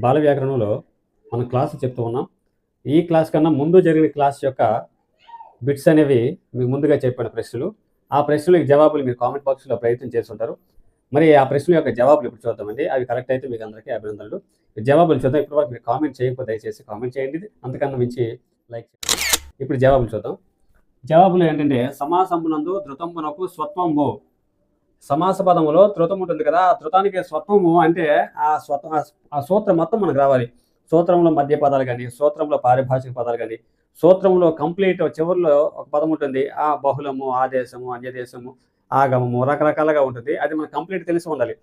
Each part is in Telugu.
బాల వ్యాకరణంలో మనం క్లాస్ చెప్తూ ఉన్నాం. ఈ క్లాస్ కన్నా ముందు జరిగిన క్లాస్ యొక్క బిట్స్ అనేవి మీకు ముందుగా చెప్పిన ప్రశ్నలు. ఆ ప్రశ్నలకు జవాబులు మీరు కామెంట్ బాక్స్‌లో ప్రయత్నం చేసుంటారు. మరి ఆ ప్రశ్నల యొక్క జవాబులు ఇప్పుడు చూద్దామండి. అవి కరెక్ట్ అయితే మీకు అందరికీ అభినందనలు. జవాబులు చూద్దాం. ఇప్పటివరకు మీరు కామెంట్ చేయకపోతే దయచేసి కామెంట్ చేయండి. అంతకన్నా మించి లైక్ చేయండి. ఇప్పుడు జవాబులు చూద్దాం. జవాబులు ఏంటంటే సమాసంబునందు ధృతంబునకు స్వత్వంబు. సమాస పదములో ధృతం ఉంటుంది కదా, ఆ ధృతానికి స్వత్వము అంటే ఆ సూత్రం మొత్తం మనకు రావాలి. సూత్రంలో మధ్య పదాలు కానీ, సూత్రంలో పారిభాషిక పదాలు కానీ, సూత్రంలో కంప్లీట్ చివరిలో ఒక పదం ఉంటుంది. ఆ బహుళము, ఆదేశము, అన్యదేశము, ఆగమము రకరకాలుగా ఉంటుంది. అది మనకు కంప్లీట్ తెలిసి ఉండాలి.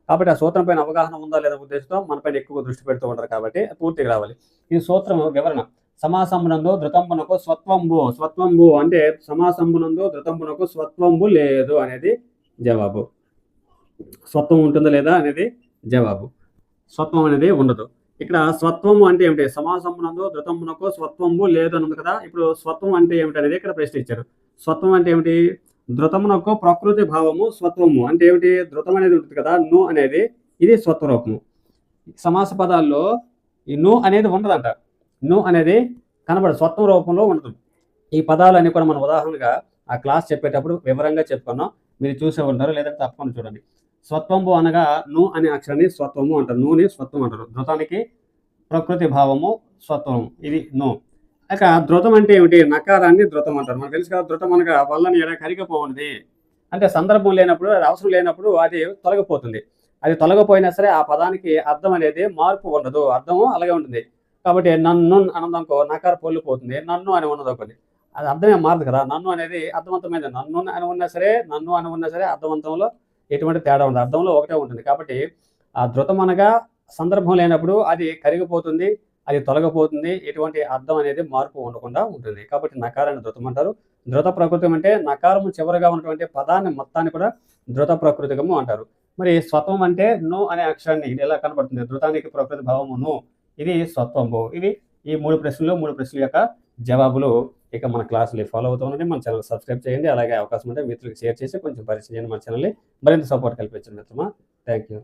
కాబట్టి ఆ సూత్రం పైన అవగాహన ఉందా లేదా ఉద్దేశంతో మన పైన ఎక్కువ దృష్టి పెడుతూ ఉంటారు కాబట్టి పూర్తిగా రావాలి. ఈ సూత్రం వివరణ సమాసంబునందు ధృతంబునకు స్వత్వంబు. స్వత్వంబు అంటే సమాసంబునందు ధృతంబునకు స్వత్వంబు లేదు అనేది జవాబు. స్వత్వం ఉంటుందా లేదా అనేది జవాబు. స్వత్వం అనేది ఉండదు. ఇక్కడ స్వత్వము అంటే ఏమిటి? సమాసమునందు ధృతమునకు స్వత్వము లేదు అన్నది కదా. ఇప్పుడు స్వత్వం అంటే ఏమిటి అనేది ఇక్కడ ప్రశ్న ఇచ్చారు. స్వత్వం అంటే ఏమిటి? ధృతమునకు ప్రకృతి భావము స్వత్వము అంటే ఏమిటి? ధృతం అనేది ఉంటుంది కదా, ను అనేది ఇది స్వత్వరూపము. సమాస పదాల్లో ఈ ను అనేది ఉండదంట. ను అనేది కనబడదు, స్వత్వ రూపంలో ఉండదు. ఈ పదాలన్నీ కూడా మనం ఉదాహరణగా ఆ క్లాస్ చెప్పేటప్పుడు వివరంగా చెప్పుకున్నాం. మీరు చూసే ఉంటారు, లేదంటే తప్పకుండా చూడండి. స్వత్వంబు అనగా ను అనే అక్షరాన్ని స్వత్వము అంటారు. నూని స్వత్వం అంటారు. ధృతానికి ప్రకృతి భావము స్వత్వం, ఇది ను. ఇక ధృతం అంటే ఏమిటి? నకారాన్ని ధృతం అంటారు. మనకు తెలుసు కదా, ధృతం అనగా వల్లని ఎడ కరిగిపోతుంది అంటే సందర్భం లేనప్పుడు, అది అవసరం లేనప్పుడు అది తొలగిపోతుంది. అది తొలగిపోయినా సరే ఆ పదానికి అర్థం అనేది మార్పు ఉండదు, అర్థము అలాగే ఉంటుంది. కాబట్టి నన్ను అన్నదనుకో నకార పొల్లిపోతుంది, నన్ను అని ఉన్నదనుకోండి అది అర్థమే మారదు కదా. నన్ను అనేది అర్థవంతమైనది. నన్ను అని ఉన్నా సరే, నన్ను అని ఉన్నా సరే అర్థవంతంలో ఎటువంటి తేడా ఉండదు, అర్థంలో ఒకటే ఉంటుంది. కాబట్టి ఆ ధృతం అనగా సందర్భం లేనప్పుడు అది కరిగిపోతుంది, అది తొలగిపోతుంది, ఎటువంటి అర్థం అనేది మార్పు ఉండకుండా ఉంటుంది. కాబట్టి నకారాన్ని ధృతం అంటారు. ధృత ప్రకృతం అంటే నకారము చివరగా ఉన్నటువంటి పదాన్ని మొత్తాన్ని కూడా ధృత ప్రకృతికము అంటారు. మరి స్వత్వం అంటే ను అనే అక్షరాన్ని ఇది ఎలా కనబడుతుంది? ధృతానికి ప్రకృతి భావము ను, ఇది స్వత్వంబు. ఇవి ఈ 3 ప్రశ్నల యొక్క జవాబులు. ఇక మన క్లాసులు ఫాలో అవుతూ ఉండండి. మన ఛానల్ సబ్స్క్రైబ్ చేయండి. అలాగే అవకాశం ఉంటే మిత్రులకు షేర్ చేసి కొంచెం పరిచయం చేయండి మన ఛానల్ని. మరింత సపోర్ట్ కల్పించండి మిత్రమా. Thank you.